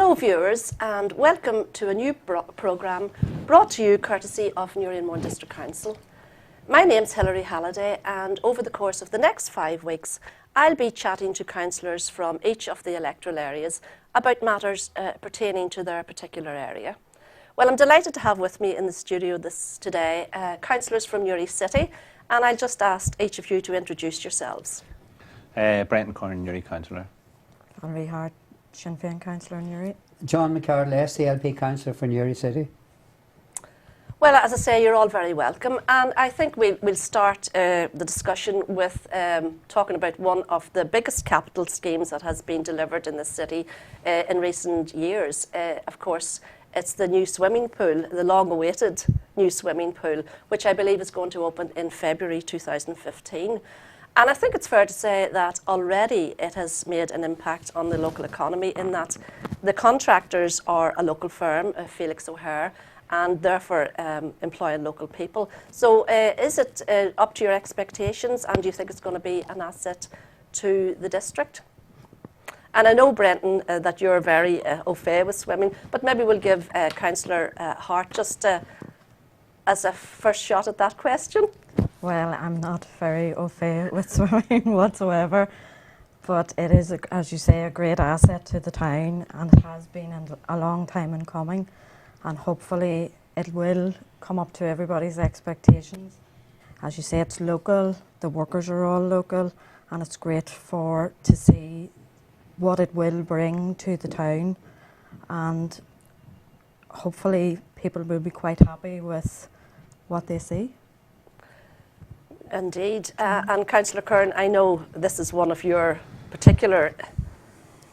Hello viewers, and welcome to a new programme brought to you courtesy of Newry and Mourne District Council. My name's Hilary Halliday, and over the course of the next 5 weeks I'll be chatting to councillors from each of the electoral areas about matters pertaining to their particular area. Well, I'm delighted to have with me in the studio today councillors from Newry City, and I'll just ask each of you to introduce yourselves. Brenton Corn, Newry councillor. Henry Hart, Sinn Féin councillor in Newry. John McCarroll, SDLP councillor for Newry City. Well, as I say, you're all very welcome, and I think we'll start the discussion with talking about one of the biggest capital schemes that has been delivered in the city in recent years. Of course, it's the new swimming pool, the long-awaited new swimming pool, which I believe is going to open in February 2015. And I think it's fair to say that already it has made an impact on the local economy in that the contractors are a local firm, Felix O'Hare, and therefore employing local people. So is it up to your expectations, and do you think it's going to be an asset to the district? And I know, Brenton, that you're very au fait with swimming, but maybe we'll give Councillor Hart just as a first shot at that question. Well, I'm not very au fait with swimming whatsoever, but it is, as you say, a great asset to the town, and it has been a long time in coming, and hopefully it will come up to everybody's expectations. As you say, it's local, the workers are all local, and it's great to see what it will bring to the town, and hopefully people will be quite happy with what they see. Indeed. And Councillor Kern, I know this is one of your particular...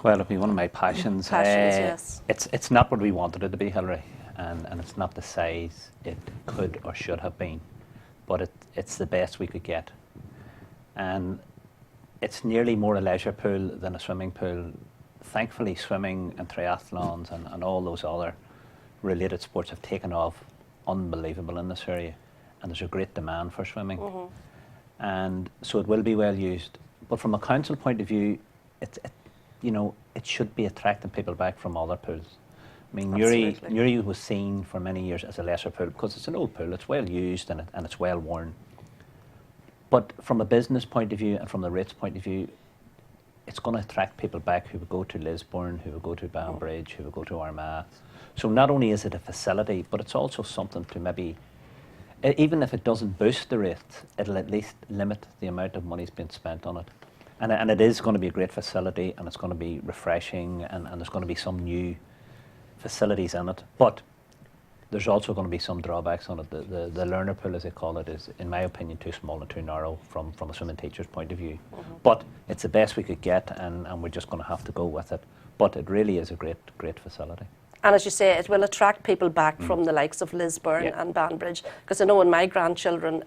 Well, it'll be one of my passions. Yes. It's not what we wanted it to be, Hilary, and it's not the size it could or should have been, but it's the best we could get. And it's nearly more a leisure pool than a swimming pool. Thankfully, swimming and triathlons and all those other related sports have taken off unbelievable in this area, and there's a great demand for swimming. Mm-hmm. And so it will be well used. But from a council point of view, it should be attracting people back from other pools. I mean, Newry was seen for many years as a lesser pool because it's an old pool, it's well used and it's well worn. But from a business point of view and from the rates point of view, it's going to attract people back who would go to Lisburn, who would go to Banbridge, who would go to Armagh. So not only is it a facility, but it's also something to maybe, even if it doesn't boost the rate, it'll at least limit the amount of money being spent on it. And it is going to be a great facility, and it's going to be refreshing, and there's going to be some new facilities in it. But there's also going to be some drawbacks on it. The learner pool, as they call it, is, in my opinion, too small and too narrow from a swimming teacher's point of view. Mm-hmm. But it's the best we could get, and we're just going to have to go with it. But it really is a great facility. And as you say, it will attract people back from the likes of Lisburn and Banbridge, because I know when my grandchildren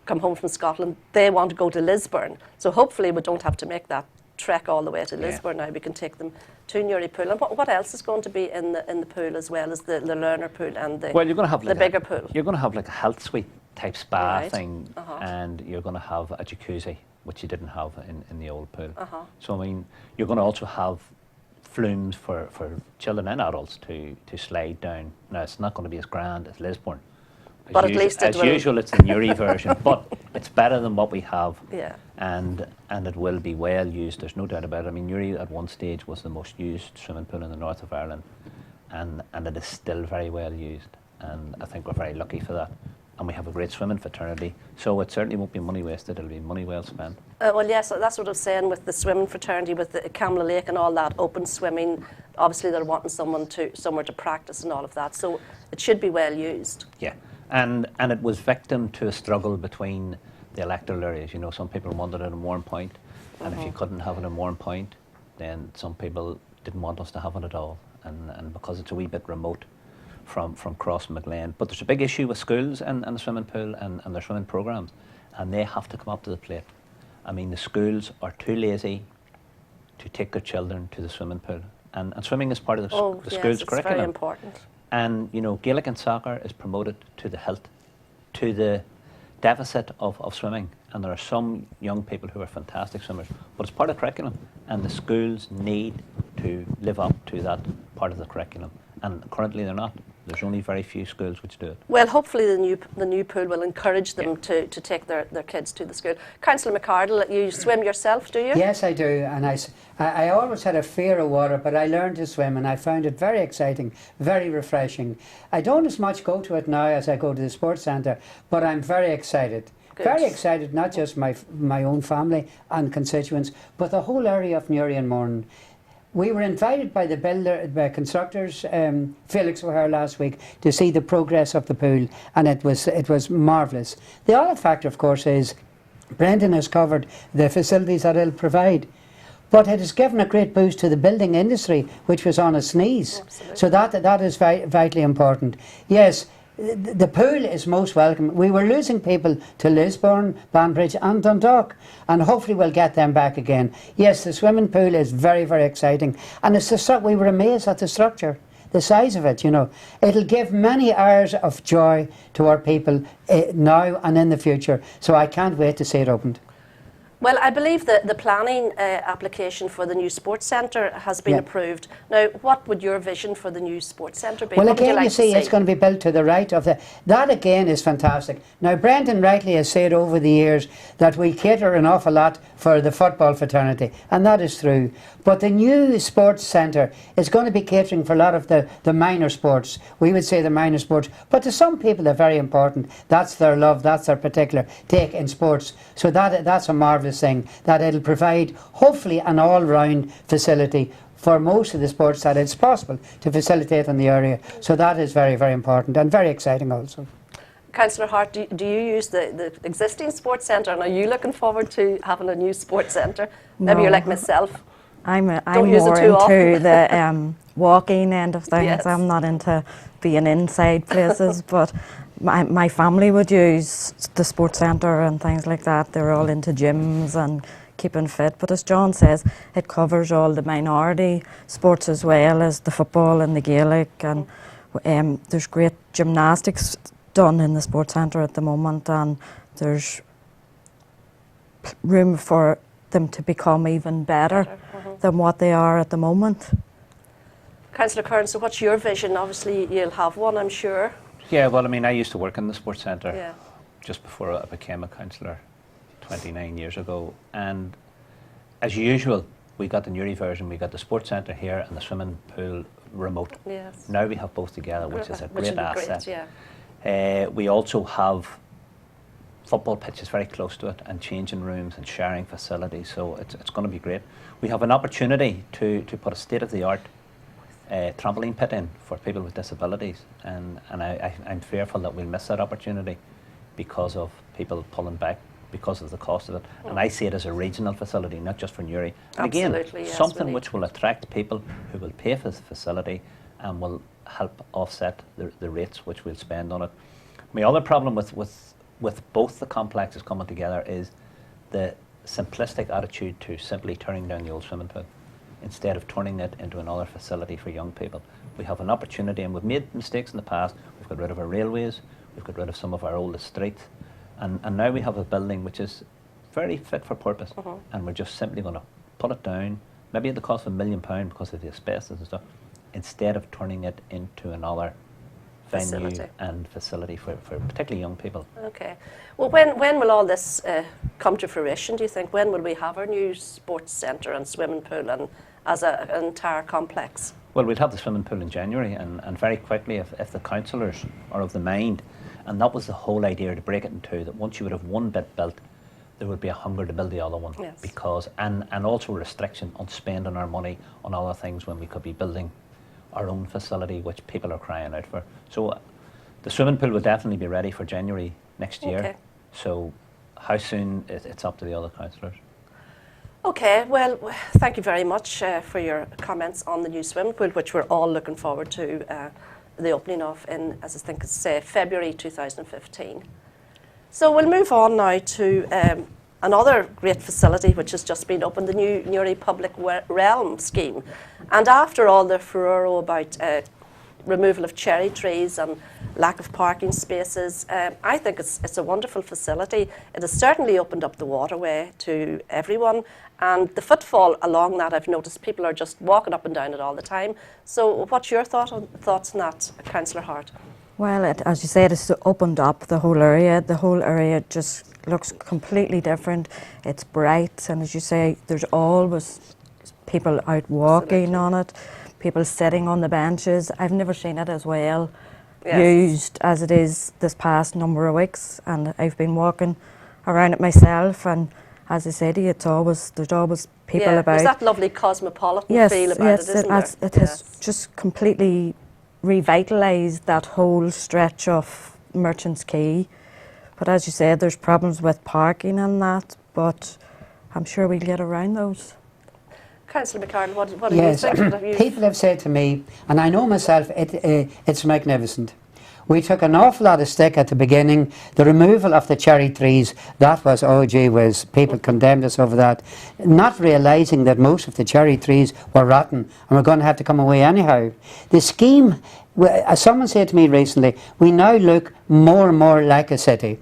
come home from Scotland, they want to go to Lisburn. So hopefully we don't have to make that trek all the way to Lisburn now. We can take them to Newry Pool. And what else is going to be in the pool as well as the learner pool and the, you're going to have the bigger pool? You're going to have like a health suite type spa thing, and you're going to have a jacuzzi, which you didn't have in the old pool. So I mean, you're going to also have flumes for children and adults to slide down. Now, it's not going to be as grand as Lisburn. But at least as usual, it's the Newry version, but it's better than what we have. Yeah. And it will be well used, there's no doubt about it. I mean, Newry at one stage was the most used swimming pool in the north of Ireland, and it is still very well used, and I think we're very lucky for that. And we have a great swimming fraternity, so it certainly won't be money wasted, it'll be money well spent. Well, yes, that's what I was saying with the swimming fraternity, with the Camla Lake and all that, open swimming. Obviously, they're wanting somewhere to practice and all of that, so it should be well used. Yeah, and it was victim to a struggle between the electoral areas. You know, some people wanted it in Mourne Point, and if you couldn't have it in Mourne Point, then some people didn't want us to have it at all, and because it's a wee bit remote from Cross McLean. But there's a big issue with schools and the swimming pool and their swimming programmes, and they have to come up to the plate. I mean, the schools are too lazy to take their children to the swimming pool, and swimming is part of the school's curriculum. It's very important. And you know, Gaelic and soccer is promoted to the hilt, to the deficit of swimming, and there are some young people who are fantastic swimmers, but it's part of curriculum, and the schools need to live up to that part of the curriculum. And currently they're not. There's only very few schools which do it. Well, hopefully the new pool will encourage them to take their kids to the school. Councillor McArdle, you swim yourself, do you? Yes, I do. And I always had a fear of water, but I learned to swim and I found it very exciting, very refreshing. I don't as much go to it now as I go to the sports centre, but I'm very excited. Good. Very excited, not just my own family and constituents, but the whole area of Newry and Mourne. We were invited by the constructors, Felix were here last week, to see the progress of the pool, and it was marvellous. The other factor, of course, is Brendan has covered the facilities that it'll provide, but it has given a great boost to the building industry, which was on its knees. Absolutely. So that is vitally important. Yes, the pool is most welcome. We were losing people to Lisburn, Banbridge and Dundalk, and hopefully we'll get them back again. Yes, the swimming pool is very, very exciting, and we were amazed at the structure, the size of it, you know. It'll give many hours of joy to our people now and in the future, so I can't wait to see it opened. Well, I believe that the planning application for the new sports centre has been approved. Now, what would your vision for the new sports centre be? Well, what would again, like you see, it's going to be built to the right of the... That, again, is fantastic. Now, Brendan rightly has said over the years that we cater an awful lot for the football fraternity, and that is true. But the new sports centre is going to be catering for a lot of the minor sports. We would say the minor sports, but to some people they're very important. That's their love, that's their particular take in sports. So that's a marvellous thing, that it'll provide hopefully an all-round facility for most of the sports that it's possible to facilitate in the area. So that is very, very important and very exciting also. Councillor Hart, do you use the existing sports centre, and are you looking forward to having a new sports centre? Maybe No. you're like myself. I'm use it more too often. into the walking end of things. Yes. I'm not into being inside places, but my family would use the sports centre and things like that. They're all into gyms and keeping fit. But as John says, it covers all the minority sports as well as the football and the Gaelic. And there's great gymnastics done in the sports centre at the moment, and there's room for them to become even better than what they are at the moment. Councillor Kern, so what's your vision? Obviously you'll have one, I'm sure. Yeah, well, I mean, I used to work in the sports centre Yeah. just before I became a councillor 29 years ago. And as usual, we got the Newry version, we got the sports centre here and the swimming pool remote. Yes. Now we have both together, which is a Which would great be asset. yeah. We also have football pitches very close to it, and changing rooms and sharing facilities, so it's going to be great. We have an opportunity to put a state-of-the-art trampoline pit in for people with disabilities, and I'm fearful that we'll miss that opportunity because of people pulling back because of the cost of it. And I see it as a regional facility, not just for Newry. And again, Absolutely, yes, something which will attract people who will pay for the facility and will help offset the rates which we'll spend on it. My other problem with both the complexes coming together is the simplistic attitude to simply turning down the old swimming pool instead of turning it into another facility for young people. We have an opportunity, and we've made mistakes in the past. We've got rid of our railways, we've got rid of some of our oldest streets, and now we have a building which is very fit for purpose, and we're just simply going to pull it down, maybe at the cost of £1 million because of the asbestos and stuff, instead of turning it into another venue and facility for particularly young people. Okay. Well, when will all this come to fruition, do you think? When will we have our new sports centre and swimming pool and as an entire complex? Well, we'll have the swimming pool in January, and very quickly, if the councillors are of the mind, and that was the whole idea, to break it in two, that once you would have one bit built, there would be a hunger to build the other one. Yes. Because, and also a restriction on spending our money on other things when we could be building our own facility, which people are crying out for. So the swimming pool will definitely be ready for January next year. Okay. So how soon, it's up to the other councillors. Okay, well, thank you very much for your comments on the new swimming pool, which we're all looking forward to the opening of in, as I think it's February 2015. So we'll move on now to another great facility which has just been opened, the new Newry Public Realm scheme. And after all the furore about removal of cherry trees and lack of parking spaces. I think it's a wonderful facility. It has certainly opened up the waterway to everyone, and the footfall along that, I've noticed people are just walking up and down it all the time. So what's your thoughts on that, Councillor Hart? Well, as you said, it's opened up the whole area. The whole area just looks completely different. It's bright, and as you say, there's always people out walking on it, people sitting on the benches. I've never seen it as well used as it is this past number of weeks, and I've been walking around it myself, and as I said, there's always people about. There's that lovely cosmopolitan feel about it, isn't there? It has just completely revitalised that whole stretch of Merchants Quay. But as you said, there's problems with parking and that, but I'm sure we'll get around those. Councillor McCartney, what do you think? People have said to me, and I know myself, it's magnificent. We took an awful lot of stick at the beginning. The removal of the cherry trees, that was, oh gee whiz, people condemned us over that, not realising that most of the cherry trees were rotten and were going to have to come away anyhow. The scheme, as someone said to me recently, we now look more and more like a city.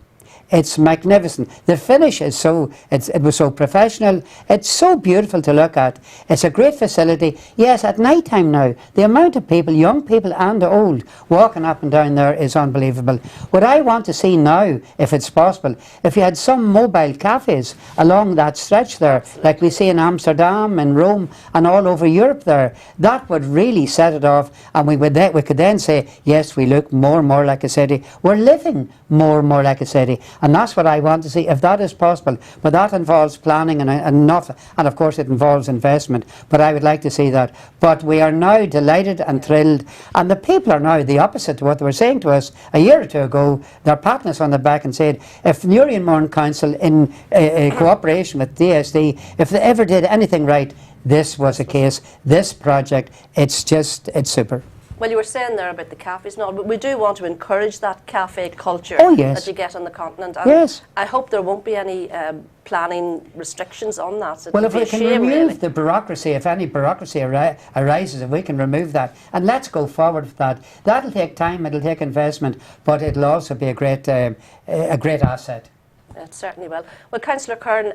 It's magnificent. The finish is it was so professional. It's so beautiful to look at. It's a great facility. Yes, at night time now, the amount of people, young people and old, walking up and down there is unbelievable. What I want to see now, if it's possible, if you had some mobile cafes along that stretch there, like we see in Amsterdam and Rome and all over Europe there, that would really set it off, and we could then say, yes, we look more and more like a city. We're living more and more like a city. And that's what I want to see, if that is possible. But that involves planning and of course it involves investment. But I would like to see that. But we are now delighted and thrilled. And the people are now the opposite to what they were saying to us a year or two ago. They're patting us on the back and said, if Newry and Mourne Council, in cooperation with DSD, if they ever did anything right, this was a case. This project, it's super. Well, you were saying there about the cafes and all, but we do want to encourage that cafe culture that you get on the continent. And I hope there won't be any planning restrictions on that. Well, if we can remove the bureaucracy, if any bureaucracy arises, if we can remove that, and let's go forward with that. That'll take time, it'll take investment, but it'll also be a great asset. It certainly will. Well, Councillor Kern,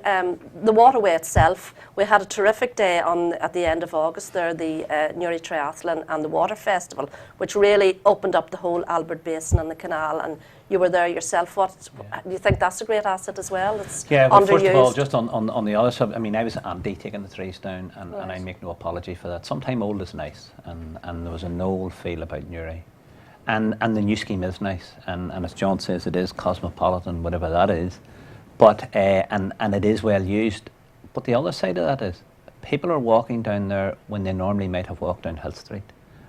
the waterway itself, we had a terrific day at the end of August there, the Newry Triathlon and the Water Festival, which really opened up the whole Albert Basin and the canal, and you were there yourself. Do you think that's a great asset as well? It's well, first of all, just on the other side, I mean, I was anti taking the trees down, and I make no apology for that. Sometime old is nice, and there was an old feel about Newry. And the new scheme is nice, and as John says, it is cosmopolitan, whatever that is. But and it is well used. But the other side of that is people are walking down there when they normally might have walked down Hill Street,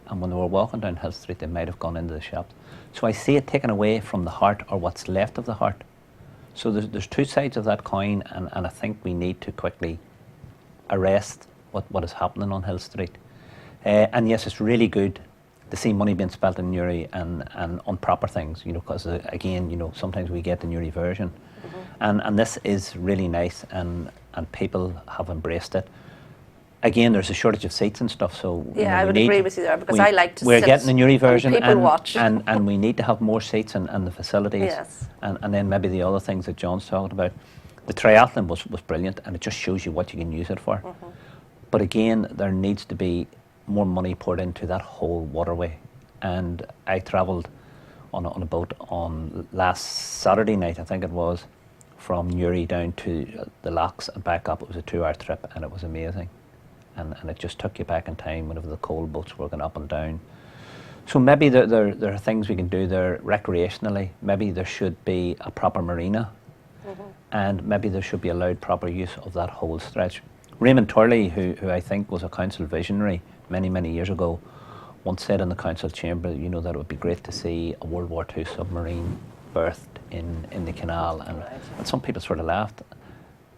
and when they were walking down Hill Street, they might have gone into the shops. So I see it taken away from the heart, or what's left of the heart. So there's two sides of that coin, and I think we need to quickly arrest what is happening on Hill Street. And yes, it's really good to see money being spent in Newry and on proper things, because again, sometimes we get the Newry version. And this is really nice, and people have embraced it. Again, there's a shortage of seats and stuff, so I would agree with you there, because I like to we're getting the Newry version, and people watch. and we need to have more seats and the facilities. Yes. And then maybe the other things that John's talking about. The triathlon was brilliant, and it just shows you what you can use it for. But again, there needs to be more money poured into that whole waterway. And I travelled on a boat on last Saturday night, I think it was, from Newry down to the locks and back up. It was a 2-hour trip, and it was amazing. And it just took you back in time whenever the coal boats were going up and down. So maybe there are things we can do there recreationally. Maybe there should be a proper marina, and maybe there should be allowed proper use of that whole stretch. Raymond Turley, who I think was a council visionary many years ago, once said in the council chamber, that it would be great to see a World War II submarine berthed in the canal, and some people sort of laughed,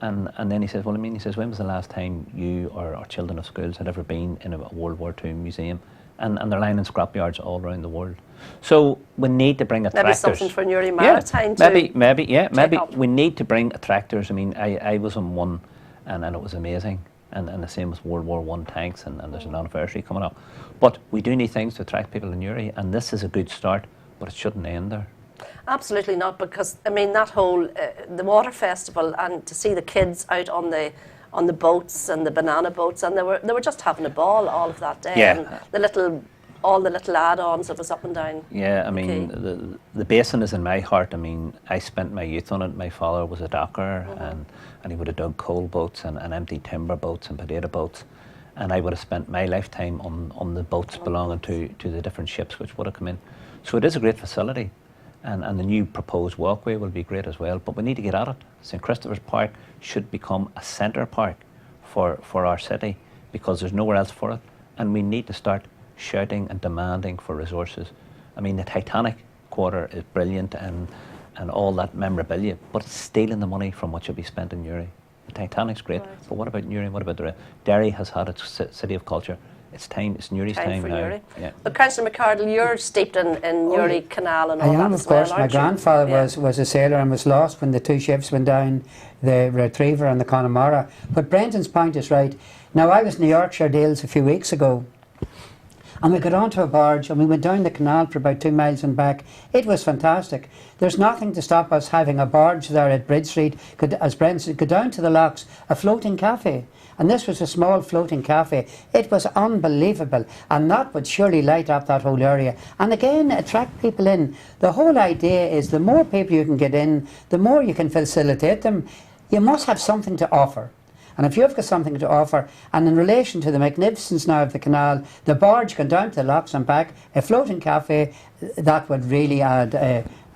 and then he says, when was the last time you or children of schools had ever been in a World War II museum? And they're lying in scrapyards all around the world. So we need to bring attractors. Maybe something for Newry Maritime maybe we need to bring attractors. I mean, I was on one, and it was amazing. And the same with World War I tanks, and there's an anniversary coming up. But we do need things to attract people in Newry, and this is a good start. but it shouldn't end there. Absolutely not, because I mean that whole the water festival, and to see the kids out on the boats and the banana boats, and they were just having a ball all of that day. Yeah. And all the little add-ons that was up and down. Yeah, I mean the basin is in my heart. I mean, I spent my youth on it. My father was a docker, and he would have dug coal boats and empty timber boats and potato boats, and I would have spent my lifetime on the boats belonging to the different ships which would have come in. So it is a great facility. And the new proposed walkway will be great as well, but we need to get at it. St Christopher's Park should become a centre park for our city, because there's nowhere else for it, and we need to start shouting and demanding for resources. I mean, the Titanic quarter is brilliant and all that memorabilia, but it's stealing the money from what should be spent in Newry. The Titanic's great, but what about Newry? What about the rest? Derry has had its City of Culture. It's time. It's Newry's time for now. Newry. Yeah. But Councillor McCardle, you're steeped in Newry Canal and all that I am, as of course. well, My aren't you? grandfather Yeah. was a sailor and was lost when the two ships went down, the Retriever and the Connemara. But Brendan's point is right. Now, I was in the Yorkshire Dales a few weeks ago, and we got onto a barge and we went down the canal for about 2 miles and back. It was fantastic. There's nothing to stop us having a barge there at Bridge Street, as Brendan said, go down to the locks, a floating cafe. And this was a small floating cafe. It was unbelievable, and that would surely light up that whole area. And again, attract people in. The whole idea is the more people you can get in, the more you can facilitate them. You must have something to offer. And if you've got something to offer, and in relation to the magnificence now of the canal, the barge going down to the locks and back, a floating cafe, that would really add,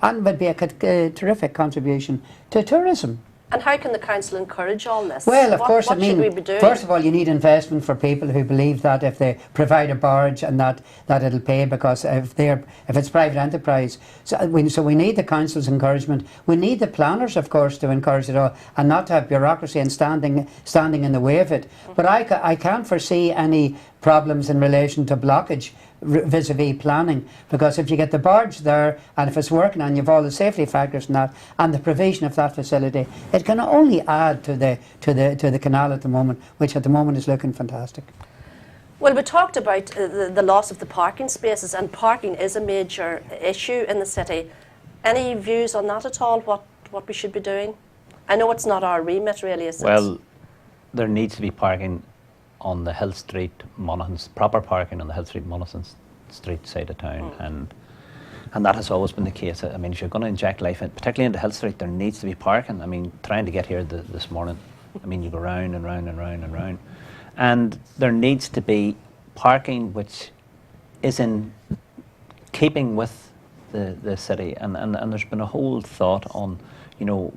and would be a terrific contribution to tourism. And how can the council encourage all this? Well, of course, what I mean, should we be doing? first of all, you need investment for people who believe that if they provide a barge and that it'll pay, because if it's private enterprise. So we need the council's encouragement. We need the planners, of course, to encourage it all, and not to have bureaucracy and standing in the way of it. But I can't foresee any problems in relation to blockage vis-a-vis planning, because if you get the barge there and if it's working and you've all the safety factors and that, and the provision of that facility, it can only add to the canal at the moment, which at the moment is looking fantastic. Well, we talked about the loss of the parking spaces, and parking is a major issue in the city. Any views on that at all, what we should be doing? I know it's not our remit really, is it? Well, there needs to be parking on the Hill Street, Monaghan's, proper parking on the Hill Street, Monaghan Street side of town, and that has always been the case. I mean, if you're going to inject life in, particularly into Hill Street, there needs to be parking. I mean, trying to get here this morning, I mean, you go round and round and round and round, and there needs to be parking which is in keeping with the city, and there's been a whole thought on, you know,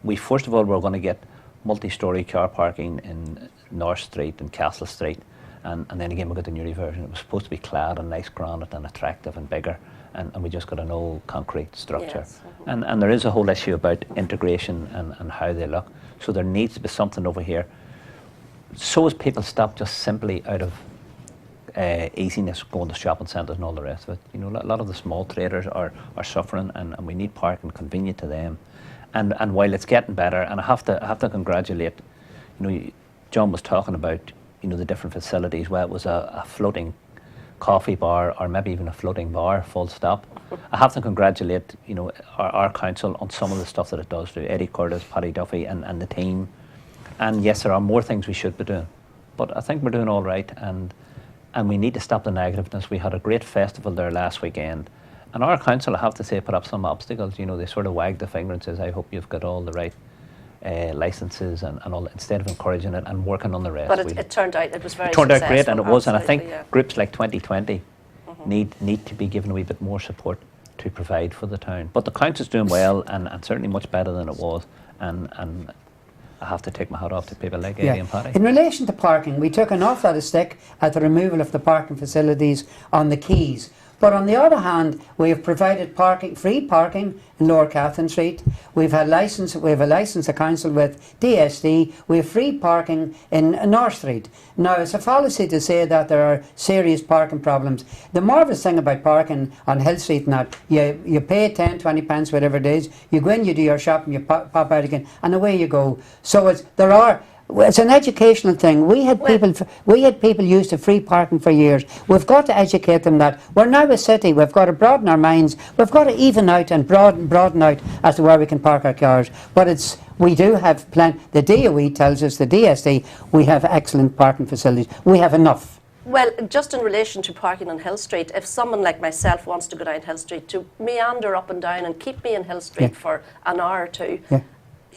we first of all, we're going to get multi-storey car parking in North Street and Castle Street, and then again we got the Newry version. It was supposed to be clad in nice granite and attractive and bigger, and we just got an old concrete structure. Yes. And there is a whole issue about integration and how they look. So there needs to be something over here, so as people stop just simply out of easiness going to shopping centres and all the rest of it. You know, a lot of the small traders are suffering, and we need parking convenient to them. And while it's getting better, and I have to congratulate, you know, John was talking about, you know, the different facilities, where it was a floating coffee bar or maybe even a floating bar, full stop. I have to congratulate, you know, our council on some of the stuff that it does do. Eddie Curtis, Paddy Duffy and the team. And yes, there are more things we should be doing, but I think we're doing all right, and we need to stop the negativeness. We had a great festival there last weekend, and our council, I have to say, put up some obstacles. You know, they sort of wagged the finger and says, I hope you've got all the right licences and all, instead of encouraging it and working on the rest. But it turned out it was very successful. It turned out great, and it was, and I think yeah. groups like 2020 need to be given a wee bit more support to provide for the town. But the council's doing well, and certainly much better than it was, and I have to take my hat off to people like Eddie and Paddy. In relation to parking, we took an awful lot of stick at the removal of the parking facilities on the quays. But on the other hand, we have provided free parking in Lower Catherine Street. We have a license of council with DSD. We have free parking in North Street. Now, it's a fallacy to say that there are serious parking problems. The marvellous thing about parking on Hill Street and that, you pay 10, 20 pence, whatever it is, you go in, you do your shopping, you pop out again, and away you go. So It's an educational thing. We had people use the free parking for years. We've got to educate them that we're now a city. We've got to broaden our minds. We've got to even out and broaden out as to where we can park our cars. But we do have the DOE tells us, the DSD, we have excellent parking facilities. We have enough. Well, just in relation to parking on Hill Street, if someone like myself wants to go down Hill Street, to meander up and down and keep me in Hill Street for an hour or two,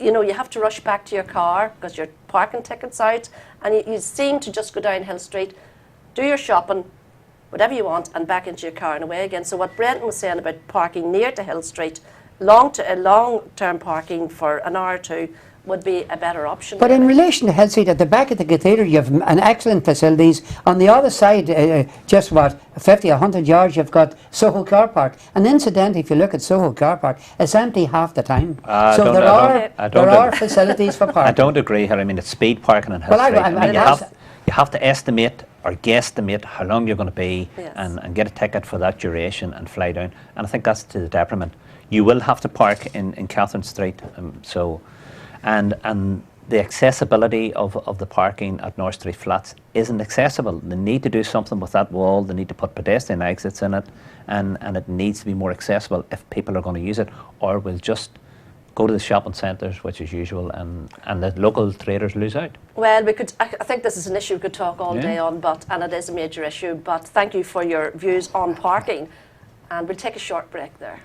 you know, you have to rush back to your car because your parking ticket's out, and you seem to just go down Hill Street, do your shopping, whatever you want, and back into your car and away again. So what Brendan was saying about parking near to Hill Street, long-term parking for an hour or two, would be a better option. But in relation to Hill Street, at the back of the cathedral, you have an excellent facilities. On the other side, just 50, 100 yards, you've got Soho Car Park. And incidentally, if you look at Soho Car Park, it's empty half the time. So there are facilities for parking. I don't agree here. I mean, it's speed parking in Hill Street. You have to estimate or guesstimate how long you're going to be and get a ticket for that duration and fly down. And I think that's to the detriment. You will have to park in Catherine Street. And the accessibility of the parking at North Street Flats isn't accessible. They need to do something with that wall. They need to put pedestrian exits in it, and it needs to be more accessible if people are going to use it, or we'll just go to the shopping centres, which is usual, and the local traders lose out. Well, I think this is an issue we could talk all day on, and it is a major issue, but thank you for your views on parking, and we'll take a short break there.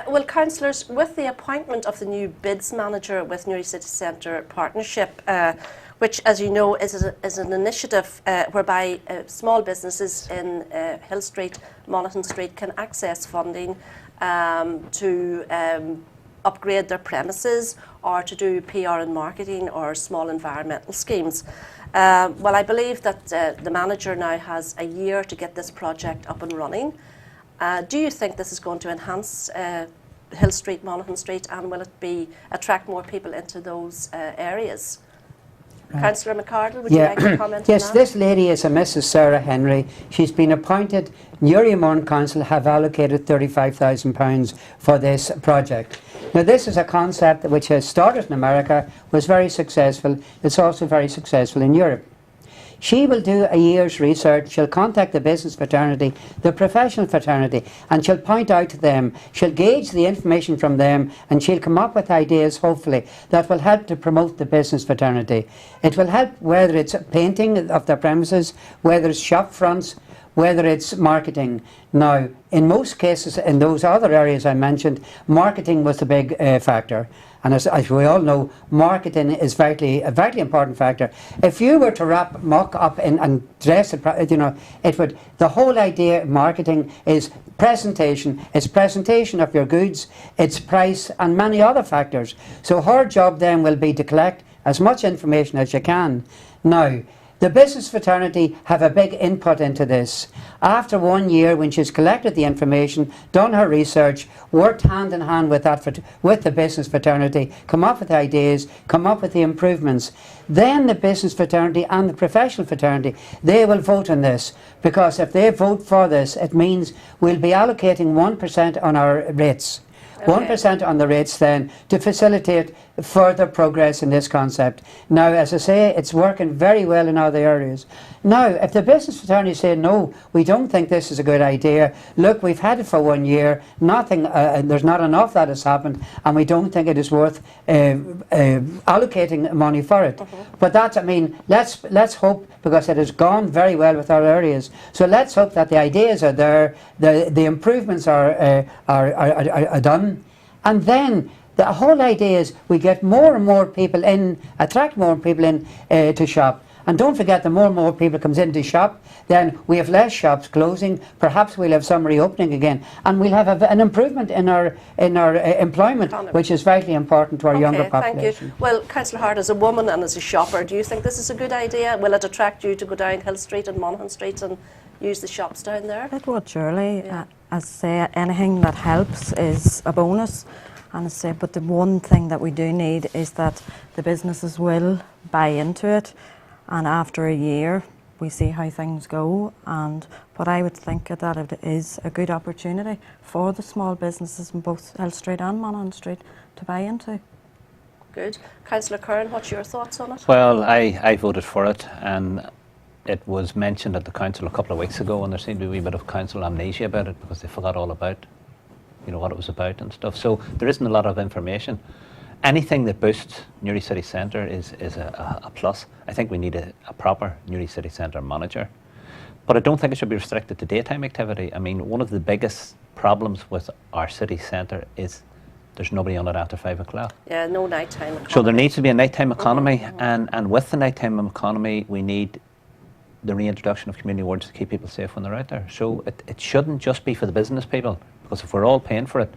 Well, councillors, with the appointment of the new bids manager with Newry City Centre Partnership, which, as you know, is an initiative whereby small businesses in Hill Street, Monaghan Street can access funding to upgrade their premises or to do PR and marketing or small environmental schemes. Well, I believe that the manager now has a year to get this project up and running. Do you think this is going to enhance Hill Street, Monaghan Street, and will it attract more people into those areas? Right. Councillor McCardle, would you like to comment on that? Yes, this lady is a Mrs. Sarah Henry. She's been appointed. Newry and Mourne Council have allocated £35,000 for this project. Now, this is a concept which has started in America, was very successful. It's also very successful in Europe. She will do a year's research. She'll contact the business fraternity, the professional fraternity, and she'll point out to them. She'll gauge the information from them, and she'll come up with ideas, hopefully, that will help to promote the business fraternity. It will help whether it's painting of their premises, whether it's shop fronts, whether it's marketing. Now, in most cases, in those other areas I mentioned, marketing was the big factor. And as we all know, marketing is a very important factor. If you were to wrap mock up and dress it, you know, the whole idea of marketing is presentation. It's presentation of your goods, its price, and many other factors. So her job then will be to collect as much information as you can. Now, The business fraternity have a big input into this. After 1 year, when she's collected the information, done her research, worked hand in hand with with the business fraternity, come up with ideas, come up with the improvements, then the business fraternity and the professional fraternity, they will vote on this. Because if they vote for this, it means we'll be allocating 1% on our rates. 1% on the rates then to facilitate further progress in this concept. Now, as I say, it's working very well in other areas. Now, if the business fraternity say, no, we don't think this is a good idea, look, we've had it for 1 year, nothing, there's not enough that has happened, and we don't think it is worth allocating money for it. But that's, I mean, let's hope, because it has gone very well with our areas. So let's hope that the ideas are there, the improvements are done, and then the whole idea is we get more and more people in, attract more people in to shop. And don't forget, the more and more people comes into shop, then we have less shops closing. Perhaps we'll have some reopening again, and we'll have an improvement in our employment, which is vitally important to our younger population. Thank you. Well, Councillor Hart, as a woman and as a shopper, do you think this is a good idea? Will it attract you to go down Hill Street and Monaghan Street and use the shops down there? It would, surely. Yeah. As I say, anything that helps is a bonus. And I say, but the one thing that we do need is that the businesses will buy into it, and after a year we see how things go. But I would think that it is a good opportunity for the small businesses in both Hill Street and Monaghan Street to buy into. Good. Councillor Curran, what's your thoughts on it? Well, I voted for it, and it was mentioned at the council a couple of weeks ago, and there seemed to be a wee bit of council amnesia about it because they forgot all about, you know, what it was about and stuff. So there isn't a lot of information. Anything that boosts Newry City Centre is a plus. I think we need a proper Newry City Centre manager. But I don't think it should be restricted to daytime activity. I mean, one of the biggest problems with our city centre is there's nobody on it after 5 o'clock. Yeah, no nighttime economy. So there needs to be a nighttime economy, and with the nighttime economy, we need the reintroduction of community wards to keep people safe when they're out there. So it shouldn't just be for the business people, because if we're all paying for it,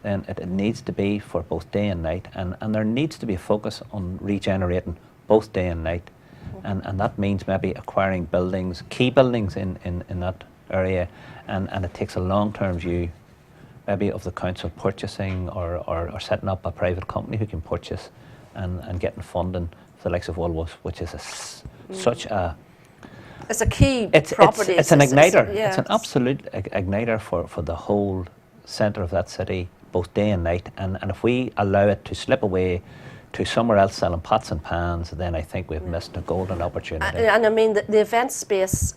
then it needs to be for both day and night, and there needs to be a focus on regenerating both day and night, and that means maybe acquiring buildings, key buildings in that area, and it takes a long-term view, maybe of the council purchasing or setting up a private company who can purchase and getting funding for the likes of Woolworths, which is such a... It's a key property. It's an igniter. Yeah, it's an absolute igniter for the whole centre of that city, both day and night. And if we allow it to slip away to somewhere else selling pots and pans, then I think we've missed a golden opportunity. And I mean, the event space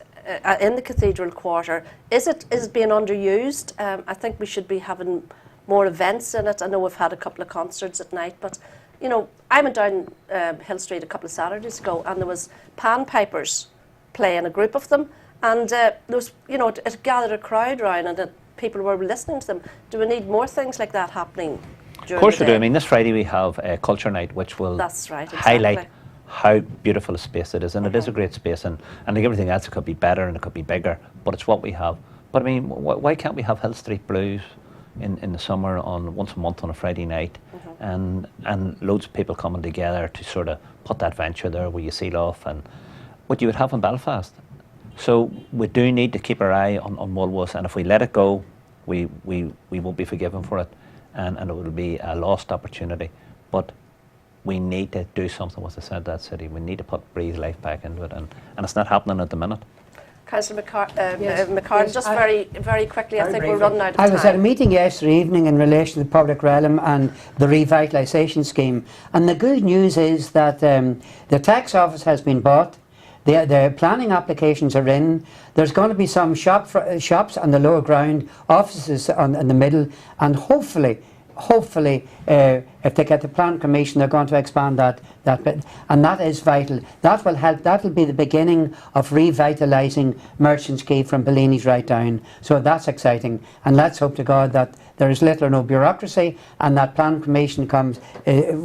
in the Cathedral Quarter, is it being underused? I think we should be having more events in it. I know we've had a couple of concerts at night, but you know, I went down Hill Street a couple of Saturdays ago, and there was panpipers playing, a group of them, and there was, you know, it gathered a crowd around, and people were listening to them. Do we need more things like that happening during the day? Of course we do. I mean, this Friday we have a culture night, which will highlight how beautiful a space it is, and it is a great space, and like everything else, it could be better and it could be bigger, but it's what we have. But I mean, why can't we have Hill Street Blues in the summer on once a month on a Friday night, and loads of people coming together to sort of put that venture there where you seal off, and what you would have in Belfast. So we do need to keep our eye on Woolworths, and if we let it go, we won't be forgiven for it, and it will be a lost opportunity. But we need to do something with the centre of that city. We need to breathe life back into it, and it's not happening at the minute. Councillor McCarthy, just very quickly, I think we're running out of time. I was at a meeting yesterday evening in relation to the public realm and the revitalisation scheme, and the good news is that the tax office has been bought. The planning applications are in. There's going to be some shops on the lower ground, offices in the middle, and hopefully, if they get the plan commission, they're going to expand that bit, and that is vital. That will help. That will be the beginning of revitalising Merchants Quay from Bellini's right down. So that's exciting, and let's hope to God that there is little or no bureaucracy, and that plan commission comes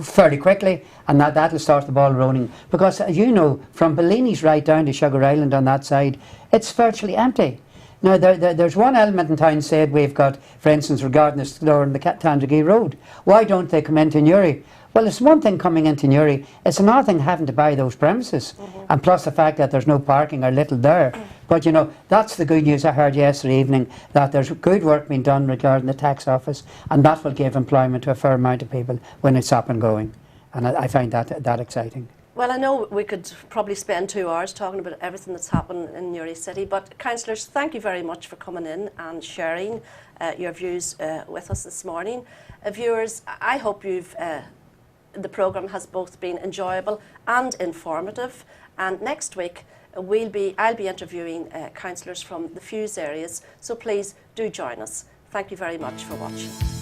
fairly quickly, and that will start the ball rolling. Because as you know, from Bellini's right down to Sugar Island on that side, it's virtually empty. Now, there's one element in town said we've got, for instance, regarding the store on the Tandragee Road. Why don't they come into Newry? Well, it's one thing coming into Newry, it's another thing having to buy those premises, and plus the fact that there's no parking or little there. But you know, that's the good news I heard yesterday evening, that there's good work being done regarding the tax office, and that will give employment to a fair amount of people when it's up and going. And I find that exciting. Well, I know we could probably spend 2 hours talking about everything that's happened in Newry City, but councillors, thank you very much for coming in and sharing your views with us this morning. Viewers, I hope the programme has both been enjoyable and informative, and next week I'll be interviewing councillors from the Fuse areas, so please do join us. Thank you very much for watching.